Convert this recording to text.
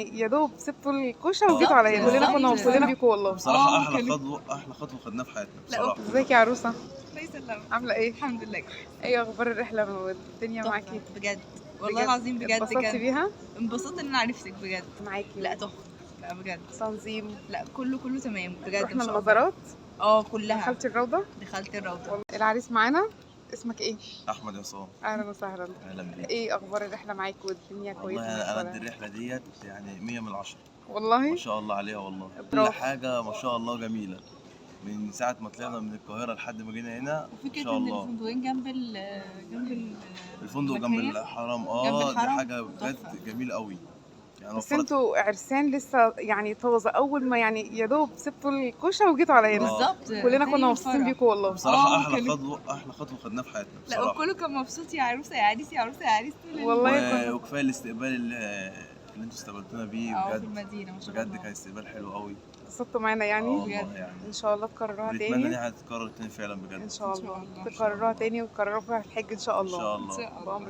يا دوب سبتوا الكوشه وجيتوا عليا. كلنا كنا مبسوطين بيكم والله. بصراحة أحلى خطوة خدناها في حياتنا بصراحة. ازيك يا عروسه؟ الله يسلمك. عامله ايه؟ الحمد لله. ايه اخبار الرحله والدنيا معاكي؟ بجد والله العظيم بجد اتبسطتي بيها؟ انبسطت ان انا عرفتك بجد. معاكي. لا تحفه. لا بجد. تنظيم. لا كله تمام بجد. رحنا المزارات. كلها. دخلتي الروضه؟ دخلت الروضه. والله. العريس معانا. اسمك ايه؟ أحمد عصام. اهلا وسهلا. أهلا بيك. ايه اخبار الرحله معاكي والدنيا كويسه؟ والله أنا قد الرحلة ديت يعني 100 من 10. والله ما شاء الله عليها والله. كل برافو. حاجة ما شاء الله جميلة. من ساعة ما طلعنا من القاهرة لحد ما جينا هنا ما وفكره شاء ان الله. الفندقين جنب الفندق جنب المكان. الحرم جنب دي الحرم. حاجة بجد تحفة. جميلة قوي. يعني بس وفرت انتوا عرسان لسه يعني طازه، اول ما يعني يا دوب سبتوا الكوشه وجيتوا عليا. بالظبط. كلنا كنا مبسوطين بيكم والله. بصراحة كانت- أحلى خطوة خدناها في حياتنا لا بصراحة. وكله كان مبسوط يا عروسه يا عريس يا عروسه يا عريس طول والله وكفاية الاستقبال اللي انتوا استقبلتونا بيه في بجد. المدينه ما شاء بجد الله. كان استقبال حلو قوي. اتبسطتوا معانا يعني. والله بجد. يعني ان شاء الله تكرروها نتمنى ان تاني. هي تتكرر تاني فعلا بجد. ان شاء إن شاء الله الله. تكرروها تاني وتكرروا فيها الحج ان شاء ان الله. شاء الله. إن شاء الله. بأمر